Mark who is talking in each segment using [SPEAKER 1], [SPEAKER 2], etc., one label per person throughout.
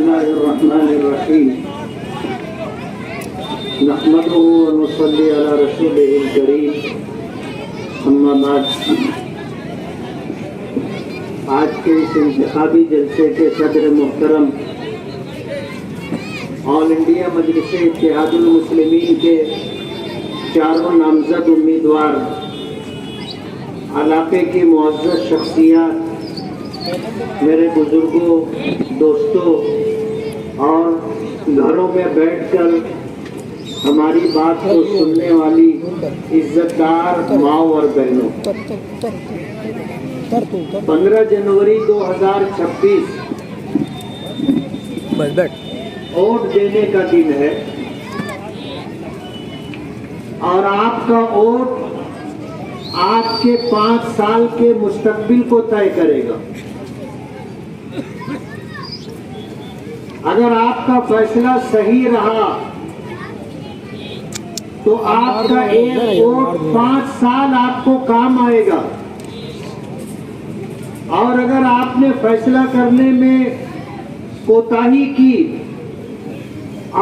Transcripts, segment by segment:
[SPEAKER 1] बिस्मिल्लाहिर्रहमानिर्रहीम नहमदुहु व नुसल्ली अला रसूलिहिल करीम अम्मा बाद। आज के इस इंतखाबी जलसे के सदर मुहतरम ऑल इंडिया मजलिस इत्तेहादुल मुस्लिमीन के चारों नामजद उम्मीदवार, इलाके की मुअज़्ज़ज़ शख्सियत, मेरे बुजुर्गों, दोस्तों और घरों में बैठकर हमारी बात को सुनने वाली इज्जतदार माओ और बहनों, 15 जनवरी 2026 वोट देने का दिन है और आपका वोट आपके 5 साल के मुस्तकबिल को तय करेगा। अगर आपका फैसला सही रहा तो आपका एक वोट 5 साल आपको काम आएगा, और अगर आपने फैसला करने में कोताही की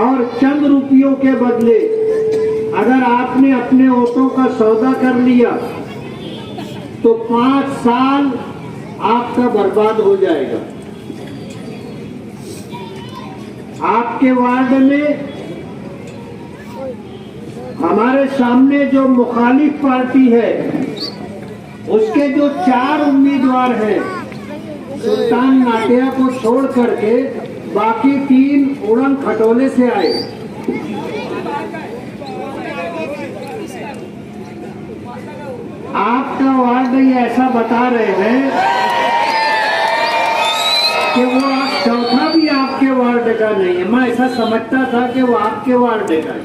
[SPEAKER 1] और चंद रुपयों के बदले अगर आपने अपने वोटों का सौदा कर लिया तो 5 साल आपका बर्बाद हो जाएगा। आपके वार्ड में हमारे सामने जो मुखालिफ पार्टी है उसके जो 4 उम्मीदवार हैं, सुल्तान नाटिया को छोड़ करके बाकी 3 उड़न खटोले से आए। आपका वार्ड ये ऐसा बता रहे हैं कि वो चौथा भी आपके वार्ड का नहीं है। मैं ऐसा समझता था कि वो आपके वार्ड का है।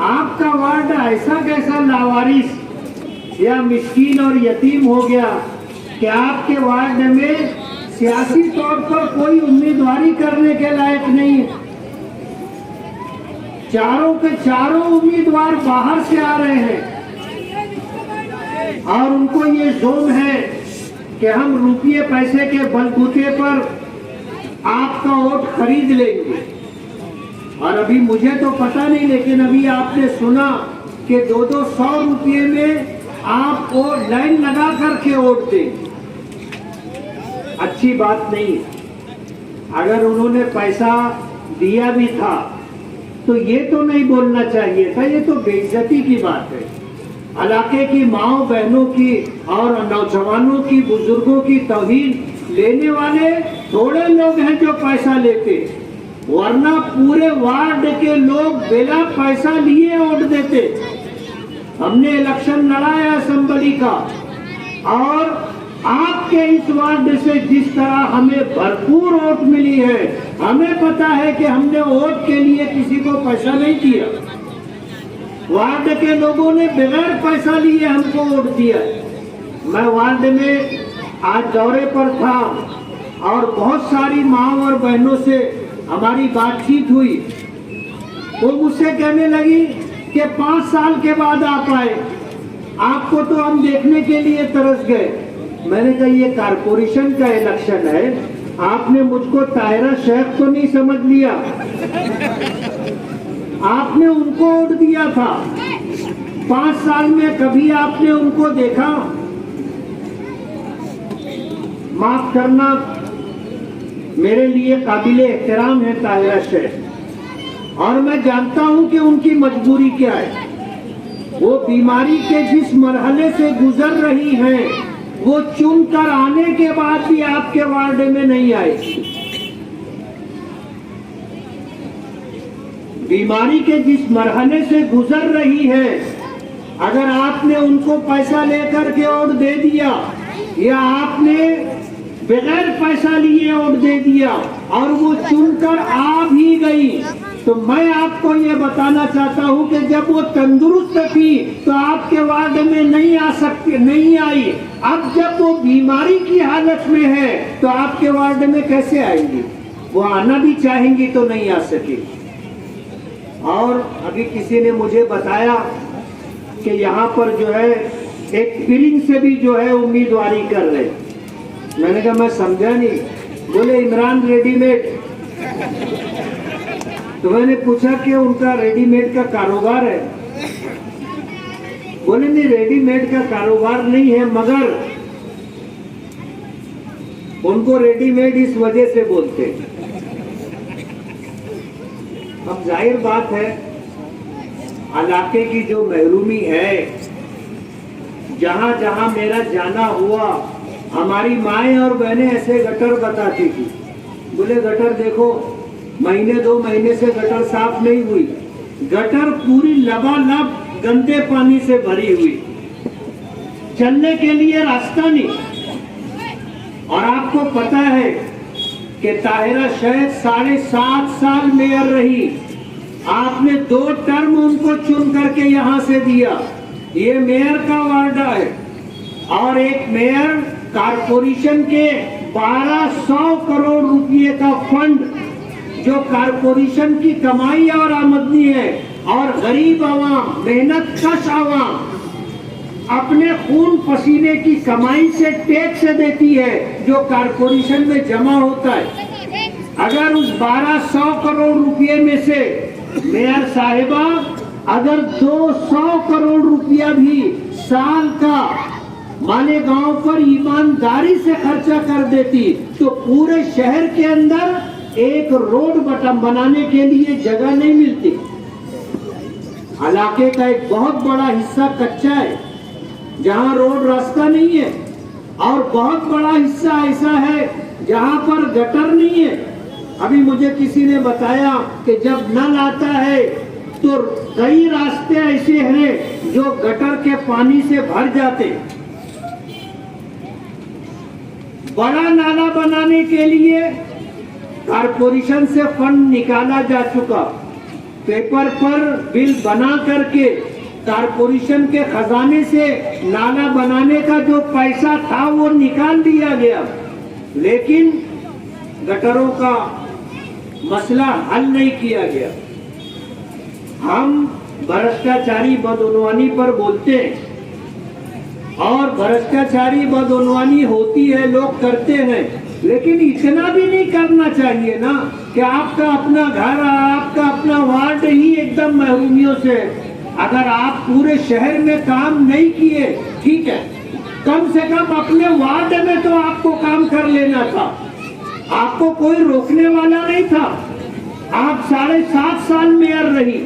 [SPEAKER 1] आपका वार्ड ऐसा कैसा लावारिस या मिस्कीन और यतीम हो गया कि आपके वार्ड में सियासी तौर पर कोई उम्मीदवारी करने के लायक नहीं है। चारों के चारों उम्मीदवार बाहर से आ रहे हैं और उनको ये जोम है कि हम रुपये पैसे के बलबूते पर आपका वोट खरीद लेंगे। और अभी मुझे तो पता नहीं, लेकिन अभी आपने सुना कि 200 रुपये में आप वो लाइन लगा करके वोट दें। अच्छी बात नहीं है। अगर उन्होंने पैसा दिया भी था तो ये तो नहीं बोलना चाहिए था। ये तो बेइज्जती की बात है। इलाके की माओ बहनों की और नौजवानों की, बुजुर्गों की तौहीन लेने वाले थोड़े लोग हैं जो पैसा लेते, वरना पूरे वार्ड के लोग बिना पैसा लिए वोट देते। हमने इलेक्शन लड़ाया असेंबली का और आपके इस वार्ड से जिस तरह हमें भरपूर वोट मिली है, हमें पता है कि हमने वोट के लिए किसी को पैसा नहीं दिया। वार्ड के लोगों ने बगैर पैसा लिए हमको वोट दिया। मैं वार्ड में आज दौरे पर था और बहुत सारी माँ और बहनों से हमारी बातचीत हुई। वो मुझसे कहने लगी कि 5 साल के बाद आप आए, आपको तो हम देखने के लिए तरस गए। मैंने कहा ये कारपोरेशन का इलेक्शन है, आपने मुझको ताहिरा शेख तो नहीं समझ लिया। आपने उनको वोट दिया था। 5 साल में कभी आपने उनको देखा? माफ करना, मेरे लिए काबिले एहतराम है ताहिरा शेख, और मैं जानता हूं कि उनकी मजबूरी क्या है। वो बीमारी के जिस मरहले से गुजर रही हैं, वो चुनकर आने के बाद भी आपके वार्ड में नहीं आए। बीमारी के जिस मरहले से गुजर रही है, अगर आपने उनको पैसा लेकर के वोट दे दिया या आपने बगैर पैसा लिए वोट दे दिया और वो चुनकर आ भी गई, तो मैं आपको ये बताना चाहता हूँ कि जब वो तंदुरुस्त थी तो आपके वार्ड में नहीं आ सकती, नहीं आई। अब जब वो बीमारी की हालत में है तो आपके वार्ड में कैसे आएंगी? वो आना भी चाहेंगी तो नहीं आ सकेगी। और अभी किसी ने मुझे बताया कि यहाँ पर जो है एक पीरिंग से भी जो है उम्मीदवारी कर रहे। मैंने कहा मैं समझा नहीं, बोले इमरान रेडीमेड। तो मैंने पूछा कि उनका रेडीमेड का कारोबार है? बोले नहीं, रेडीमेड का कारोबार नहीं है, मगर उनको रेडीमेड इस वजह से बोलते हैं। अब जाहिर बात है, इलाके की जो महरूमी है, जहां जहां मेरा जाना हुआ, हमारी माएँ और बहनें ऐसे गटर बताती थी। बोले गटर देखो, महीने 2 महीने से गटर साफ नहीं हुई, गटर पूरी लबालब गंदे पानी से भरी हुई, चलने के लिए रास्ता नहीं। और आपको पता है कि ताहिरा शैख 7.5 साल मेयर रही, आपने 2 टर्म उनको चुन करके यहां से दिया। ये मेयर का वार्ड है, और एक मेयर कारपोरेशन के 1200 करोड़ रुपए का फंड, जो कारपोरेशन की कमाई और आमदनी है, और गरीब आवाम, मेहनत कश आवाम अपने खून पसीने की कमाई से टैक्स देती है, जो कारपोरेशन में जमा होता है। अगर उस 1200 करोड़ रुपए में से मेयर साहिबा अगर 200 करोड़ रुपया भी साल का मालेगांव पर ईमानदारी से खर्चा कर देती, तो पूरे शहर के अंदर एक रोड बटन बनाने के लिए जगह नहीं मिलती। इलाके का एक बहुत बड़ा हिस्सा कच्चा है, जहां रोड रास्ता नहीं है, और बहुत बड़ा हिस्सा ऐसा है जहां पर गटर नहीं है। अभी मुझे किसी ने बताया कि जब नल आता है तो कई रास्ते ऐसे हैं जो गटर के पानी से भर जाते। बड़ा नाला बनाने के लिए कारपोरेशन से फंड निकाला जा चुका, पेपर पर बिल बना करके कारपोरेशन के खजाने से नाला बनाने का जो पैसा था वो निकाल दिया गया, लेकिन गटरों का मसला हल नहीं किया गया। हम भ्रष्टाचारी बदउनवानी पर बोलते हैं, और भ्रष्टाचारी बदउनवानी होती है, लोग करते हैं, लेकिन इतना भी नहीं करना चाहिए ना कि आपका अपना घर, आपका अपना वार्ड ही एकदम महरूमियों से। अगर आप पूरे शहर में काम नहीं किए, ठीक है, कम से कम अपने वार्ड में तो आपको काम कर लेना था, आपको कोई रोकने वाला नहीं था। आप 7.5 साल मेयर रही,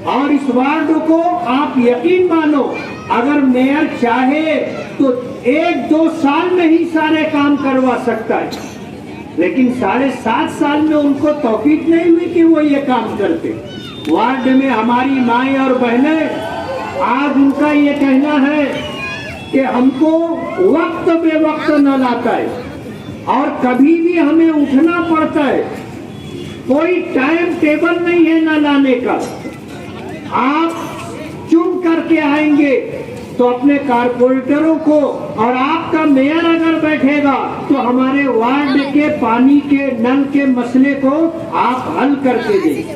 [SPEAKER 1] और इस वार्ड को आप यकीन मानो, अगर मेयर चाहे तो 1-2 साल में ही सारे काम करवा सकता है, लेकिन 7.5 साल में उनको तौफीक नहीं हुई कि वो ये काम करते। वार्ड में हमारी माएँ और बहनें, आज उनका ये कहना है कि हमको वक्त बेवक्त न लाता है, और कभी भी हमें उठना पड़ता है, कोई टाइम टेबल नहीं है न लाने का। आप चुन करके आएंगे तो अपने कारपोरेटरों को, और आपका मेयर अगर बैठेगा तो हमारे वार्ड के पानी के नल के मसले को आप हल करके देंगे।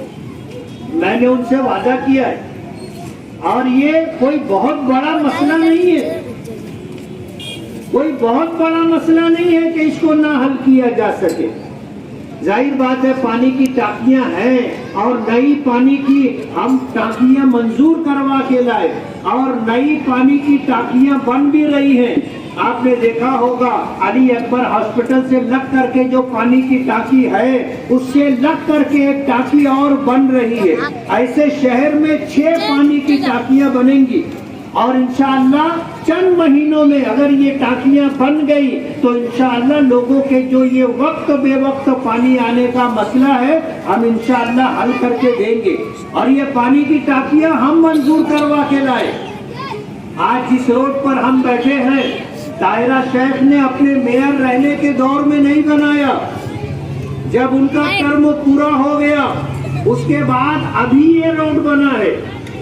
[SPEAKER 1] मैंने उनसे वादा किया है, और ये कोई बहुत बड़ा मसला नहीं है, कोई बहुत बड़ा मसला नहीं है कि इसको ना हल किया जा सके। जाहिर बात है, पानी की टांकियां हैं, और नई पानी की हम टांकियां मंजूर करवा के लाए, और नई पानी की टांकियां बन भी रही हैं। आपने देखा होगा अली अकबर हॉस्पिटल से लग करके जो पानी की टांकी है, उससे लग करके एक टांकी और बन रही है। ऐसे शहर में 6 पानी की टांकियां बनेंगी, और इंशाअल्लाह चंद महीनों में अगर ये टांकियां बन गई तो इंशाअल्लाह लोगों के जो ये वक्त बेवक्त पानी आने का मसला है, हम इंशाअल्लाह हल करके देंगे। और ये पानी की टांकियां हम मंजूर करवा के लाए। आज जिस रोड पर हम बैठे हैं, ताहिरा शैख ने अपने मेयर रहने के दौर में नहीं बनाया, जब उनका टर्म पूरा हो गया उसके बाद अभी ये रोड बना है,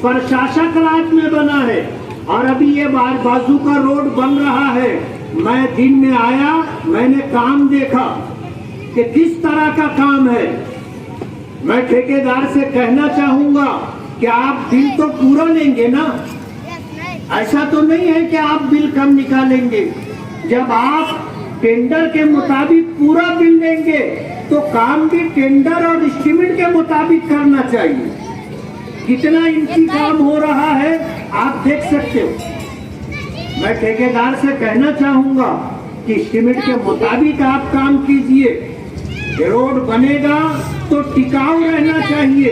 [SPEAKER 1] प्रशासक राज में बना है, और अभी ये बाजू का रोड बन रहा है। मैं दिन में आया, मैंने काम देखा कि किस तरह का काम है। मैं ठेकेदार से कहना चाहूंगा कि आप बिल तो पूरा लेंगे ना, ऐसा तो नहीं है कि आप बिल कम निकालेंगे। जब आप टेंडर के मुताबिक पूरा बिल देंगे तो काम भी टेंडर और एस्टीमेट के मुताबिक करना चाहिए। कितना इंची काम हो रहा है आप देख सकते हो। मैं ठेकेदार से कहना चाहूंगा कि एस्टीमेट के मुताबिक आप काम कीजिए। रोड बनेगा तो टिकाऊ रहना चाहिए।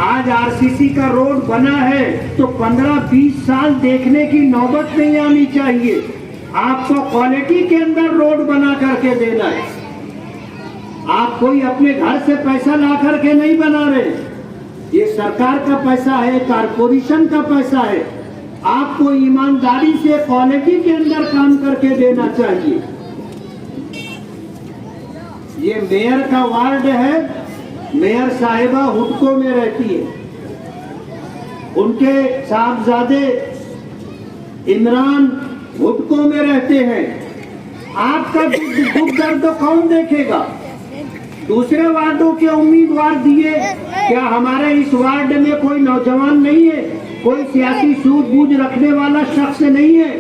[SPEAKER 1] आज आरसीसी का रोड बना है तो 15-20 साल देखने की नौबत नहीं आनी चाहिए। आपको क्वालिटी के अंदर रोड बना करके देना है। आप कोई अपने घर से पैसा ला करके नहीं बना रहे, ये सरकार का पैसा है, कारपोरेशन का पैसा है। आपको ईमानदारी से क्वालिटी के अंदर काम करके देना चाहिए। ये मेयर का वार्ड है, मेयर साहिबा हुडको में रहती है। उनके साहबजादे इमरान हुडको में रहते हैं। आपका दुख दर्द कौन देखेगा? दूसरे वार्डों के उम्मीदवार दिए, क्या हमारे इस वार्ड में कोई नौजवान नहीं है, कोई सियासी सूझबूझ रखने वाला शख्स नहीं है?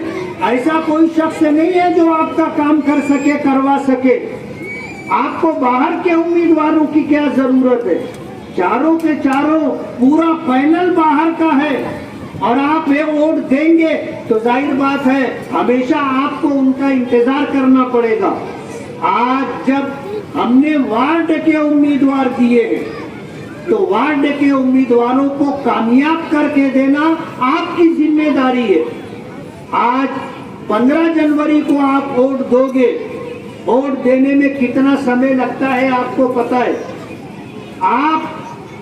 [SPEAKER 1] ऐसा कोई शख्स नहीं है जो आपका काम कर सके, करवा सके। आपको बाहर के उम्मीदवारों की क्या जरूरत है? चारों के चारों पूरा पैनल बाहर का है और आप ये वोट देंगे तो जाहिर बात है हमेशा आपको उनका इंतजार करना पड़ेगा। आज जब हमने वार्ड के उम्मीदवार दिए हैं तो वार्ड के उम्मीदवारों को कामयाब करके देना आपकी जिम्मेदारी है। आज 15 जनवरी को आप वोट दोगे। वोट देने में कितना समय लगता है आपको पता है। आप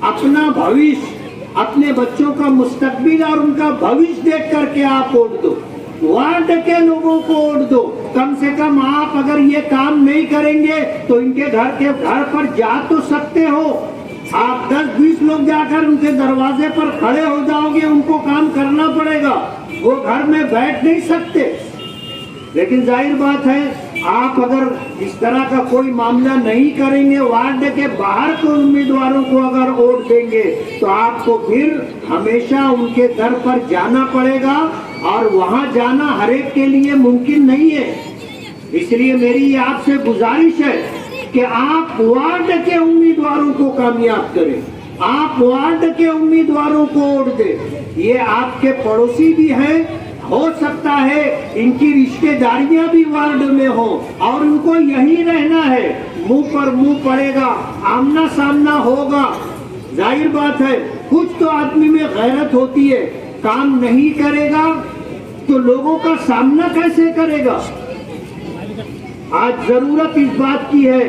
[SPEAKER 1] अपना भविष्य, अपने बच्चों का मुस्तकबिल और उनका भविष्य देख करके आप वोट दो। वार्ड के लोगों को वोट दो। कम से कम आप अगर ये काम नहीं करेंगे तो इनके घर पर जा तो सकते हो। आप 10-20 लोग जाकर उनके दरवाजे पर खड़े हो जाओगे, उनको काम करना पड़ेगा। वो घर में बैठ नहीं सकते। लेकिन जाहिर बात है आप अगर इस तरह का कोई मामला नहीं करेंगे, वार्ड के बाहर के उम्मीदवारों को अगर वोट देंगे तो आपको फिर हमेशा उनके दर पर जाना पड़ेगा और वहां जाना हर एक के लिए मुमकिन नहीं है। इसलिए मेरी आपसे गुजारिश है कि आप वार्ड के उम्मीदवारों को कामयाब करें, आप वार्ड के उम्मीदवारों को वोट दें। ये आपके पड़ोसी भी हैं, हो सकता है इनकी रिश्तेदारियां भी वार्ड में हो और उनको यही रहना है। मुंह पर मुंह पड़ेगा, आमना सामना होगा। जाहिर बात है कुछ तो आदमी में गैरत होती है। काम नहीं करेगा तो लोगों का सामना कैसे करेगा? आज जरूरत इस बात की है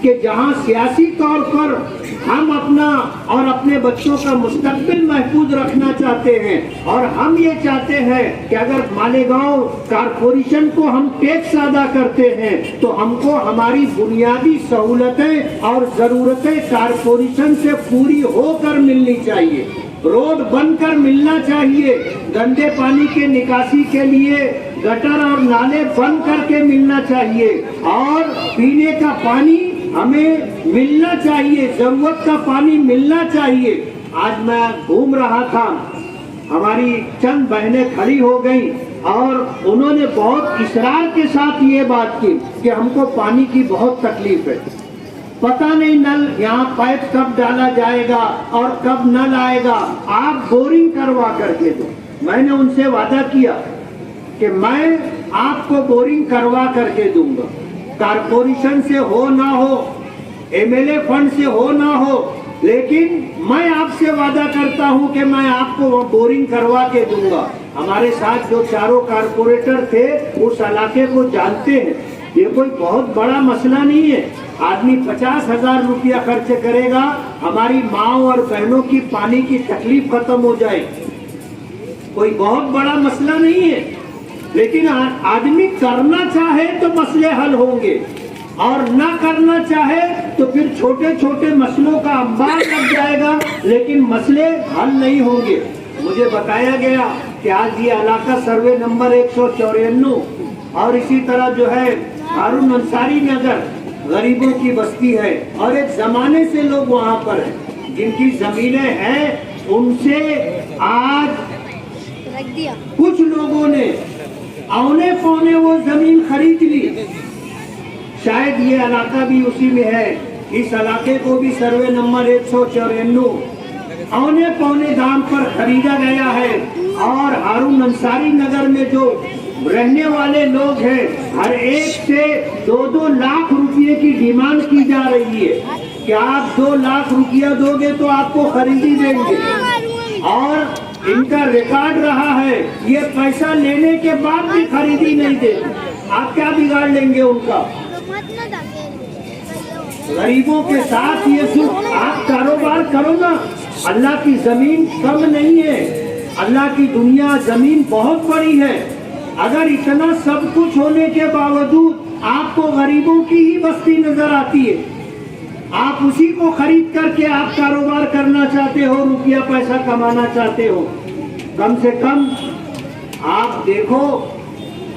[SPEAKER 1] कि जहां सियासी तौर पर हम अपना और अपने बच्चों का मुस्तकबिल महफूज रखना चाहते हैं और हम ये चाहते हैं कि अगर मालेगांव कारपोरेशन को हम टैक्स अदा करते हैं तो हमको हमारी बुनियादी सहूलतें और जरूरतें कारपोरेशन से पूरी होकर मिलनी चाहिए। रोड बनकर मिलना चाहिए, गंदे पानी के निकासी के लिए गटर और नाले बंद करके मिलना चाहिए और पीने का पानी हमें मिलना चाहिए, जरूरत का पानी मिलना चाहिए। आज मैं घूम रहा था, हमारी चंद बहनें खड़ी हो गई और उन्होंने बहुत इसरार के साथ ये बात की कि हमको पानी की बहुत तकलीफ है, पता नहीं नल यहाँ पाइप कब डाला जाएगा और कब नल आएगा, आप बोरिंग करवा करके दो। मैंने उनसे वादा किया कि मैं आपको बोरिंग करवा करके दूंगा, कारपोरेशन से हो ना हो, एमएलए फंड से हो ना हो, लेकिन मैं आपसे वादा करता हूं कि मैं आपको बोरिंग करवा के दूंगा। हमारे साथ जो चारों कारपोरेटर थे उस इलाके को जानते हैं। ये कोई बहुत बड़ा मसला नहीं है, आदमी 50,000 रुपया खर्च करेगा, हमारी माँ और बहनों की पानी की तकलीफ खत्म हो जाए। कोई बहुत बड़ा मसला नहीं है, लेकिन आदमी करना चाहे तो मसले हल होंगे और ना करना चाहे तो फिर छोटे छोटे मसलों का अंबार लग जाएगा, लेकिन मसले हल नहीं होंगे। मुझे बताया गया कि आज ये इलाका सर्वे नंबर 194 और इसी तरह जो है हारून अंसारी नगर गरीबों की बस्ती है और एक जमाने से लोग वहाँ पर हैं, जिनकी जमीनें हैं उनसे आज कुछ लोगों ने औने पौने वो जमीन खरीद ली शायद ये इलाका भी उसी में है। इस इलाके को भी सर्वे नंबर 194 औने पौने दाम पर खरीदा गया है। और हारून अंसारी नगर में जो रहने वाले लोग हैं, हर एक से 2-2 लाख रुपए की डिमांड की जा रही है कि आप 2 लाख रुपया दोगे तो आपको खरीदी देंगे। और इनका रिकॉर्ड रहा है, ये पैसा लेने के बाद भी खरीदी नहीं देते। आप क्या बिगाड़ लेंगे उनका? गरीबों के साथ ये सुख। आप कारोबार करो ना, अल्लाह की जमीन कम नहीं है, अल्लाह की दुनिया जमीन बहुत बड़ी है। अगर इतना सब कुछ होने के बावजूद आपको गरीबों की ही बस्ती नजर आती है, आप उसी को खरीद करके आप कारोबार करना चाहते हो, रुपया पैसा कमाना चाहते हो। कम से कम आप देखो,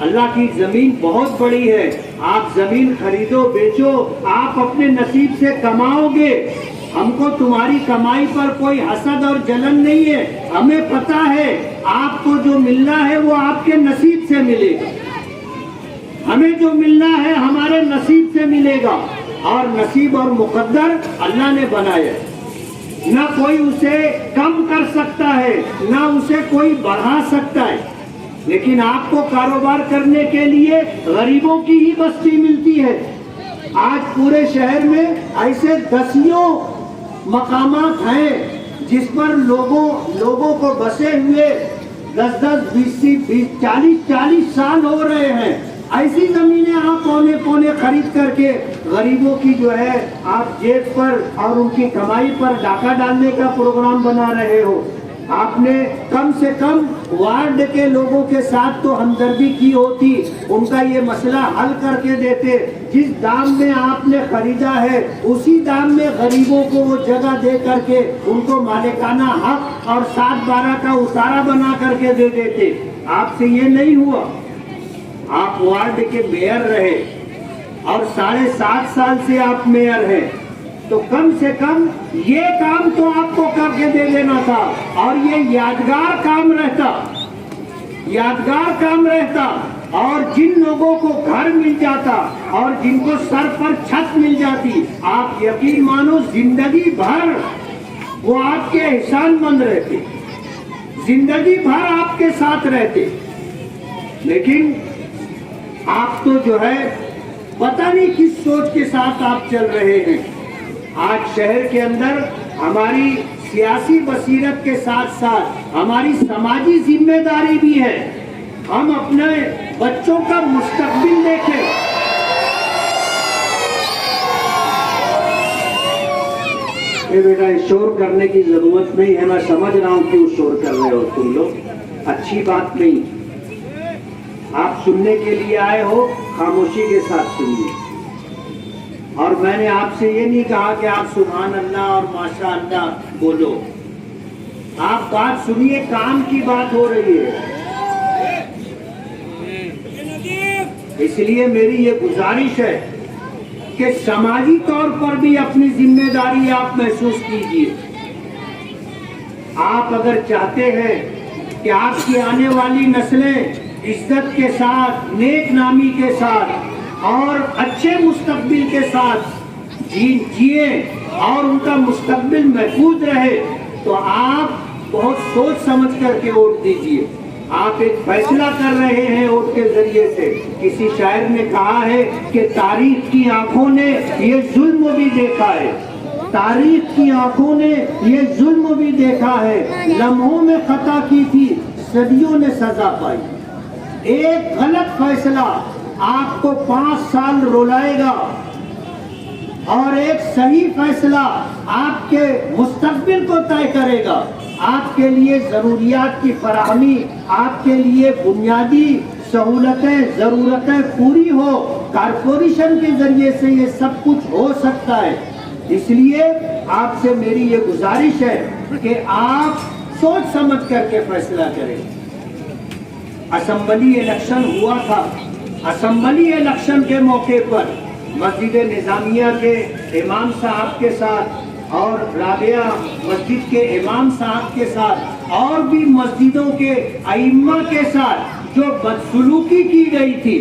[SPEAKER 1] अल्लाह की जमीन बहुत बड़ी है। आप जमीन खरीदो बेचो, आप अपने नसीब से कमाओगे। हमको तुम्हारी कमाई पर कोई हसद और जलन नहीं है। हमें पता है आपको जो मिलना है वो आपके नसीब से मिलेगा। हमें जो मिलना है हमारे नसीब से मिलेगा। और नसीब और मुकद्दर अल्लाह ने बनाया, ना कोई उसे कम कर सकता है, ना उसे कोई बढ़ा सकता है। लेकिन आपको कारोबार करने के लिए गरीबों की ही बस्ती मिलती है। आज पूरे शहर में ऐसे दसियों मकामात हैं जिस पर लोगों को बसे हुए 10-10, 20, 40 साल हो रहे हैं। ऐसी जमीनें आप पौने खरीद करके गरीबों की जो है आप जेब पर और उनकी कमाई पर डाका डालने का प्रोग्राम बना रहे हो। आपने कम से कम वार्ड के लोगों के साथ तो हमदर्दी की होती, उनका ये मसला हल करके देते। जिस दाम में आपने खरीदा है उसी दाम में गरीबों को वो जगह दे करके उनको मालिकाना हक और 7/12 का उतारा बना करके दे देते। आपसे ये नहीं हुआ। आप वार्ड के मेयर रहे और 7.5 साल से आप मेयर हैं, तो कम से कम ये काम तो आपको करके दे देना था। और ये यादगार काम रहता। और जिन लोगों को घर मिल जाता और जिनको सर पर छत मिल जाती, आप यकीन मानो जिंदगी भर वो आपके एहसानमंद रहते, जिंदगी भर आपके साथ रहते। लेकिन आप तो जो है पता नहीं किस सोच के साथ आप चल रहे हैं। आज शहर के अंदर हमारी सियासी बसीरत के साथ साथ हमारी समाजी जिम्मेदारी भी है। हम अपने बच्चों का मुस्तकबिल देखें। ये बेटा शोर करने की जरूरत नहीं है, मैं समझ रहा हूँ क्यों शोर कर रहे हो तुम लोग, अच्छी बात नहीं। आप सुनने के लिए आए हो, खामोशी के साथ सुनिए। और मैंने आपसे ये नहीं कहा कि आप सुभान अल्लाह और माशा अल्लाह बोलो। आप बात सुनिए, काम की बात हो रही है। इसलिए मेरी ये गुजारिश है कि समाजी तौर पर भी अपनी जिम्मेदारी आप महसूस कीजिए। आप अगर चाहते हैं कि आपकी आने वाली नस्लें इज्जत के साथ, नेक नामी के साथ और अच्छे मुस्तकबिल के साथ जिए और उनका मुस्तकबिल महफूज रहे, तो आप बहुत सोच समझ करके वोट दीजिए। आप एक फैसला कर रहे हैं वोट के जरिए से। किसी शायर ने कहा है कि तारीख की आंखों ने ये जुल्म भी देखा है, तारीख की आंखों ने ये जुल्म भी देखा है। लम्हों में खता की थी, सदियों ने सजा पाई। एक गलत फैसला आपको 5 साल रुलाएगा और एक सही फैसला आपके मुस्तकबिल को तय करेगा। आपके लिए जरूरियात की फराहमी, आपके लिए बुनियादी सहूलतें, जरूरतें पूरी हो, कारपोरेशन के जरिए से ये सब कुछ हो सकता है। इसलिए आपसे मेरी ये गुजारिश है कि आप सोच समझ करके फैसला करें। असेंबली इलेक्शन हुआ था, असेंबली इलेक्शन के मौके पर मस्जिद निजामिया के इमाम साहब के साथ और राबिया मस्जिद के इमाम साहब के साथ और भी मस्जिदों के अइम्मा के साथ जो बदसलूकी की गई थी,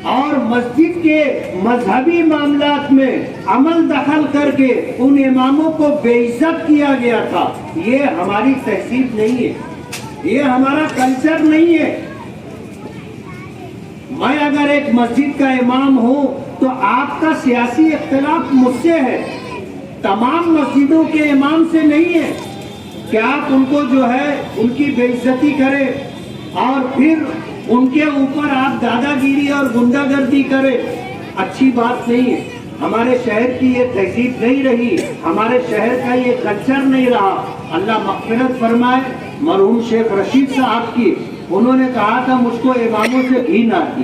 [SPEAKER 1] और मस्जिद के मजहबी मामलात में अमल दखल करके उन इमामों को बेइज्जत किया गया था। ये हमारी तहसीब नहीं है, ये हमारा कल्चर नहीं है। मैं अगर एक मस्जिद का इमाम हूं तो आपका सियासी इख्तिलाफ मुझसे है, तमाम मस्जिदों के इमाम से नहीं है कि आप उनको जो है उनकी बेइज्जती करें और फिर उनके ऊपर आप दादागिरी और गुंडागर्दी करें। अच्छी बात नहीं है। हमारे शहर की ये तहजीब नहीं रही, हमारे शहर का ये कल्चर नहीं रहा। अल्लाह मग़फ़िरत फरमाए मरहूम शेख रशीद साहब की, उन्होंने कहा था मुझको इमामों से घिन आती,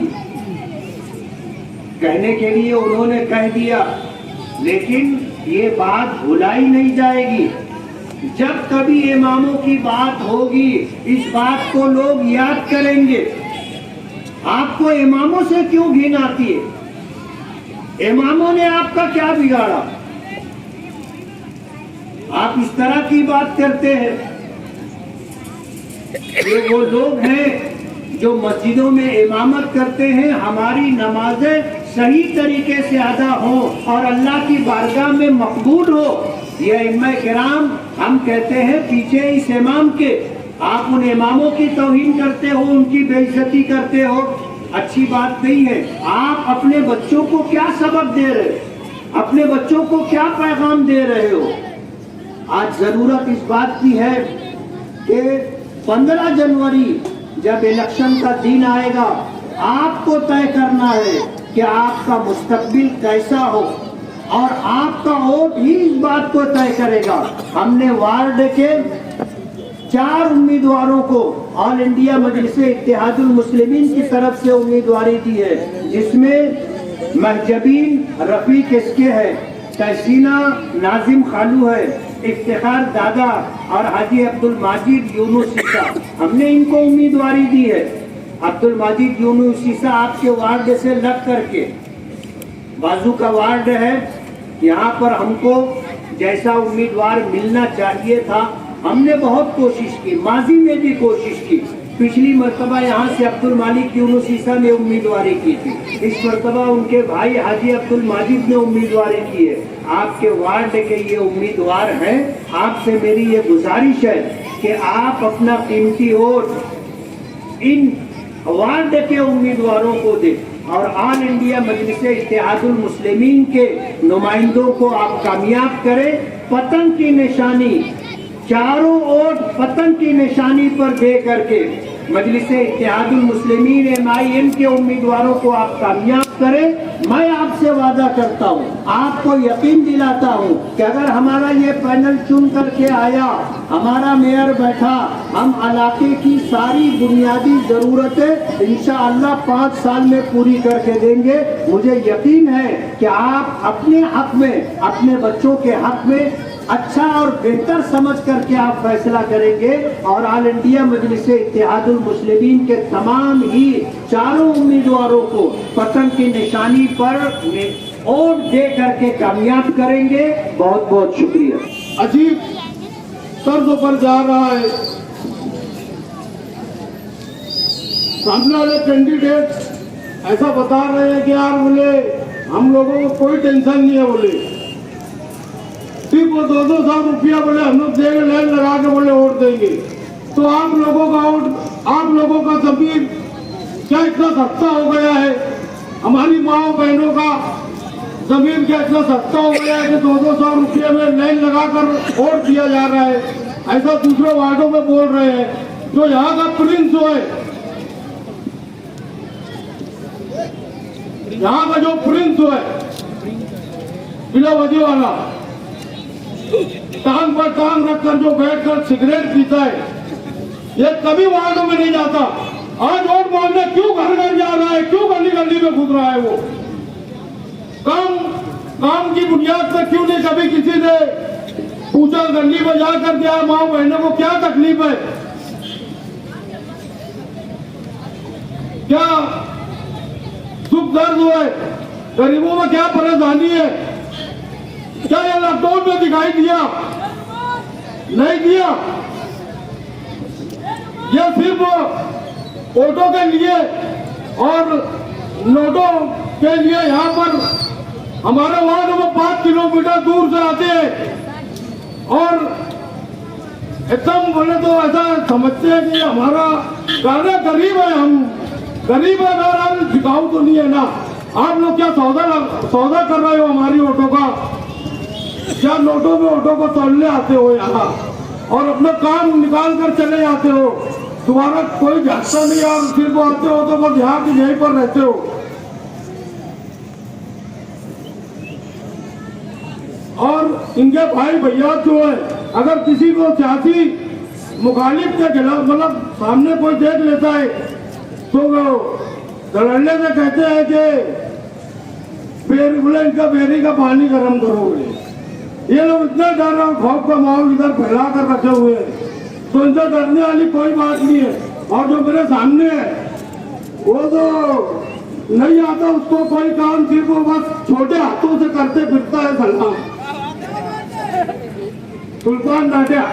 [SPEAKER 1] कहने के लिए उन्होंने कह दिया, लेकिन ये बात भुलाई नहीं जाएगी। जब कभी इमामों की बात होगी इस बात को लोग याद करेंगे। आपको इमामों से क्यों घिन आती है? इमामों ने आपका क्या बिगाड़ा? आप इस तरह की बात करते हैं। ये वो लोग हैं जो मस्जिदों में इमामत करते हैं, हमारी नमाजें सही तरीके से अदा हो और अल्लाह की बारगाह में मकबूल हो। ये इमाम किराम हम कहते हैं पीछे इस इमाम के, आप उन इमामों की तौहीन करते हो, उनकी बेइज्जती करते हो, अच्छी बात नहीं है। आप अपने बच्चों को क्या सबक दे रहे हो? अपने बच्चों को क्या पैगाम दे रहे हो? आज जरूरत इस बात की है कि 15 जनवरी जब इलेक्शन का दिन आएगा, आपको तय करना है कि आपका मुस्तकबिल कैसा हो और आपका वोट ही इस बात को तय करेगा। हमने वार्ड के 4 उम्मीदवारों को ऑल इंडिया मजलिस इत्तेहादुल मुस्लिमीन की तरफ से उम्मीदवारी दी है, जिसमें महजबीन रफीक इसके है, तहसीना नाजिम खालू है, इफ्तिखार दादा और हाजी अब्दुल माजिद यूनुस सीसा, हमने इनको उम्मीदवारी दी है। अब्दुल माजिद यूनुस सीसा आपके वार्ड से लग करके, बाजू का वार्ड है, यहाँ पर हमको जैसा उम्मीदवार मिलना चाहिए था हमने बहुत कोशिश की, माजी में भी कोशिश की। पिछली मरतबा यहाँ से अब्दुल मालिक यूनुस सीसा ने उम्मीदवारी की थी, इस मरतबा उनके भाई हाजी अब्दुल माजिद ने उम्मीदवारी की है। आपके वार्ड के ये उम्मीदवार हैं, आपसे मेरी ये गुजारिश है कि आप अपना कीमती वोट इन वार्ड के उम्मीदवारों को दें और ऑल इंडिया मजलिस इत्तेहादुल मुस्लिमीन के नुमाइंदों को आप कामयाब करें। पतंग की निशानी, चारों ओर पतंग की निशानी पर दे करके मजलिस इत्तेहादुल मुस्लिमीन MIM के उम्मीदवारों को आप कामयाब करें। मैं आपसे वादा करता हूं, आपको यकीन दिलाता हूं कि अगर हमारा ये पैनल चुन करके आया, हमारा मेयर बैठा, हम इलाके की सारी बुनियादी जरूरतें इंशाअल्लाह 5 साल में पूरी करके देंगे। मुझे यकीन है कि आप अपने हक में, अपने बच्चों के हक में अच्छा और बेहतर समझ करके आप फैसला करेंगे और ऑल इंडिया मजलिस इत्तेहादुल मुस्लिमीन के तमाम ही 4 उम्मीदवारों को पतंग की निशानी पर वोट दे करके कामयाब करेंगे। बहुत बहुत शुक्रिया।
[SPEAKER 2] अजीब तर्ज पर जा रहा है, सामने वाले कैंडिडेट ऐसा बता रहे हैं कि यार बोले हम लोगों को कोई टेंशन नहीं है, बोले सिर्फ वो 200 रुपया बोले हम लोग देंगे, लाइन लगा के बोले वोट देंगे। तो आप लोगों का वोट, आप लोगों का जमीन क्या इतना सस्ता हो गया है? हमारी माओ बहनों का जमीन क्या इतना सस्ता हो गया है कि 200 रुपये में लाइन लगाकर वोट दिया जा रहा है? ऐसा दूसरे वार्डों में बोल रहे हैं। जो यहाँ का प्रिंस है, यहाँ का जो प्रिंस है बिना वजह वाला, टांग पर टांग रखकर जो बैठकर सिगरेट पीता है, ये कभी वार्डों में नहीं जाता। आज वोट मांगने क्यों घर घर जा रहा है, क्यों गली गली में घुस रहा है? वो काम की बुनियाद पर क्यों नहीं कभी किसी ने पूछा गली में जाकर दिया माँ बहनों को क्या तकलीफ है, क्या सुख दर्द हुए, गरीबों में क्या परेशानी है? क्या ये लॉकडाउन में दिखाई दिया? नहीं दिया। ये सिर्फ वोटों के लिए और नोटों के लिए यहाँ पर हमारे वार्ड में 5 किलोमीटर दूर से आते हैं और एकदम बोले तो ऐसा समझते हैं कि हमारा गाना गरीब है, हम गरीब है, गाना बिकाऊ तो नहीं है ना। आप लोग क्या सौदा कर रहे हो हमारी ऑटो का? क्या नोटों में ऑटो को तोड़ने आते हो यहाँ और अपना काम निकाल कर चले जाते हो? तुम्हारा कोई झटका नहीं, आप सिर्फ आते हो तो बस यहाँ की यहीं पर रहते हो। और इनके भाई भैया जो है, अगर किसी को सियासी मुखालिफ के खिलाफ मतलब सामने कोई देख लेता है तो वो लड़ने में कहते हैं कि बोले इनका बेरी का पानी गर्म करोगे। ये लोग इतना डर और खौफ का माहौल इधर फैला कर रखे हुए हैं, तो इनसे डरने वाली कोई बात नहीं है। और जो मेरे सामने है वो तो नहीं आता उसको कोई काम, सिर्फ वो बस छोटे हाथों से करते फिरता है सलाम। सुल्तान डाटिया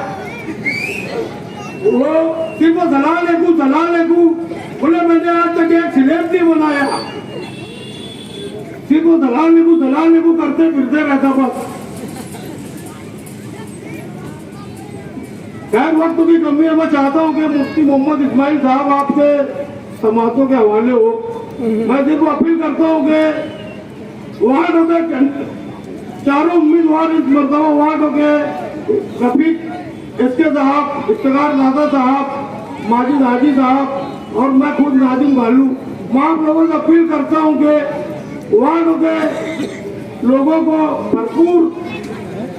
[SPEAKER 2] वो सिर्फ सलाह लेकू बोले मैंने आज तक एक स्लेब नहीं बनाया, सिर्फ वो सलाह लेकू करते फिरते रहता बस। खैर वक्त की कमी है, मैं चाहता हूँ कि मुफ्ती मोहम्मद इस्माइल साहब आपके समातों के हवाले हो। मैं सिर्फ अपील करता हूँ कि वार्ड के चारों उम्मीदवार इस मरतबा वार्ड के रफीक इसके साहब, इफ्तिखार नादा साहब, माजिद हाजी साहब और मैं खुद नादिम भालू, मैं आप लोगों से अपील करता हूँ कि वार्ड के लोगों को भरपूर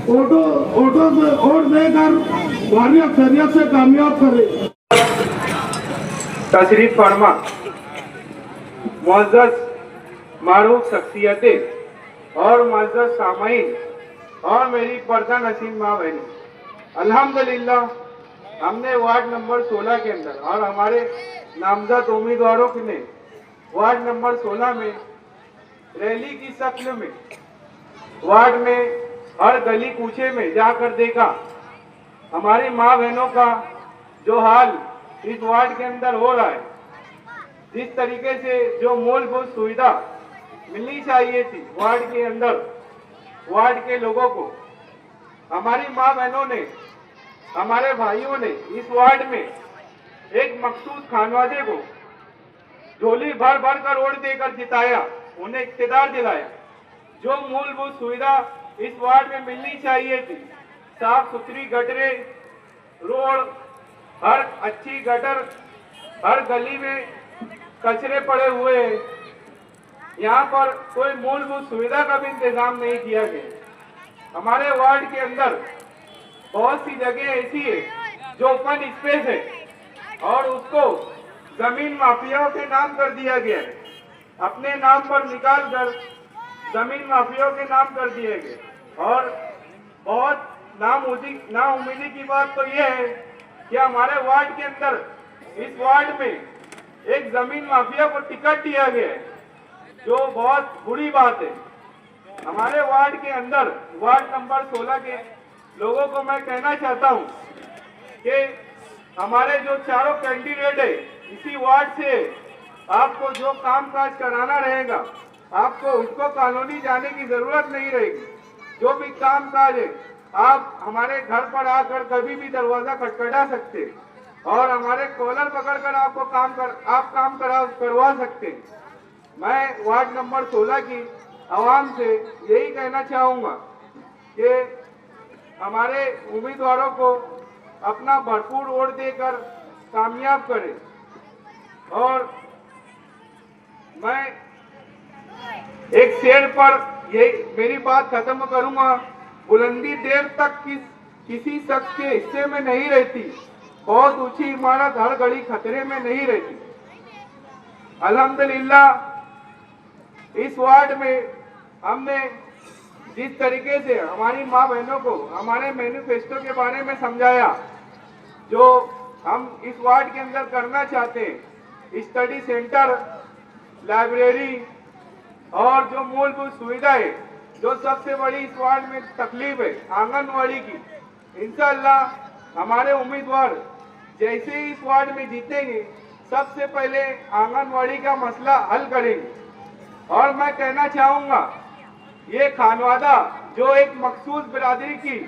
[SPEAKER 2] ऑटो से वोट देकर भारी अक्सरियत से कामयाब करे।
[SPEAKER 3] तशरीफ फरमा मुअज़्ज़ज़ मारूफ शख्सियतें और मुअज़्ज़ज़ सामाईन और मेरी पर्दा नसीब माँ बहनी, अल्हम्दुलिल्लाह हमने वार्ड नंबर 16 के अंदर और हमारे नामजद उम्मीदवारों ने वार्ड नंबर 16 में रैली की शक्ल में वार्ड में हर गली कूचे में जाकर देखा हमारी माँ बहनों का जो हाल इस वार्ड के अंदर हो रहा है। जिस तरीके से जो मूलभूत सुविधा मिलनी चाहिए थी वार्ड के अंदर वार्ड के लोगों को, हमारी माँ बहनों ने, हमारे भाइयों ने इस वार्ड में एक मखसूस खानवादे को झोली भर भर कर वोट देकर जिताया, उन्हें इख्तियार दिलाया। जो मूलभूत सुविधा इस वार्ड में मिलनी चाहिए थी, साफ सुथरी गटरे, रोड, हर अच्छी गटर, हर गली में कचरे पड़े हुए हैं, यहाँ पर कोई मूलभूत सुविधा का भी इंतजाम नहीं किया गया। हमारे वार्ड के अंदर बहुत सी जगह ऐसी है जो ओपन स्पेस है और उसको जमीन माफियाओं के नाम कर दिया गया है, अपने नाम पर निकाल कर जमीन माफियाओं के नाम कर दिए गए। और बहुत नाउम्मीदी की बात तो यह है कि हमारे वार्ड के अंदर इस वार्ड में एक जमीन माफिया को टिकट दिया गया है, जो बहुत बुरी बात है। हमारे वार्ड के अंदर वार्ड नंबर 16 के लोगों को मैं कहना चाहता हूं कि हमारे जो चारों कैंडिडेट है इसी वार्ड से आपको जो कामकाज कराना रहेगा, आपको उसको कॉलोनी जाने की जरूरत नहीं रहेगी। जो भी कामकाज है आप हमारे घर पर आकर कभी भी दरवाजा खटखटा सकते और हमारे कॉलर पकड़कर आपको काम करवा सकते। मैं वार्ड नंबर 16 की आवाम से यही कहना चाहूँगा कि हमारे उम्मीदवारों को अपना भरपूर वोट देकर कामयाब करें। और मैं एक शेर पर यही मेरी बात खत्म करूँगा। बुलंदी देर तक किसी शख्स के हिस्से में नहीं रहती, बहुत ऊंची इमारत हर घड़ी खतरे में नहीं रहती। अल्हम्दुलिल्लाह इस वार्ड में हमने जिस तरीके से हमारी माँ बहनों को हमारे मैनिफेस्टो के बारे में समझाया, जो हम इस वार्ड के अंदर करना चाहते हैं, स्टडी सेंटर, लाइब्रेरी और जो मूलभूत सुविधा है, जो सबसे बड़ी इस वार्ड में तकलीफ है आंगनवाड़ी की, इंशाअल्लाह हमारे उम्मीदवार जैसे ही इस वार्ड में जीतेंगे सबसे पहले आंगनवाड़ी का मसला हल करेंगे। और मैं कहना चाहूंगा, ये खानवादा जो एक मखसूस बिरादरी की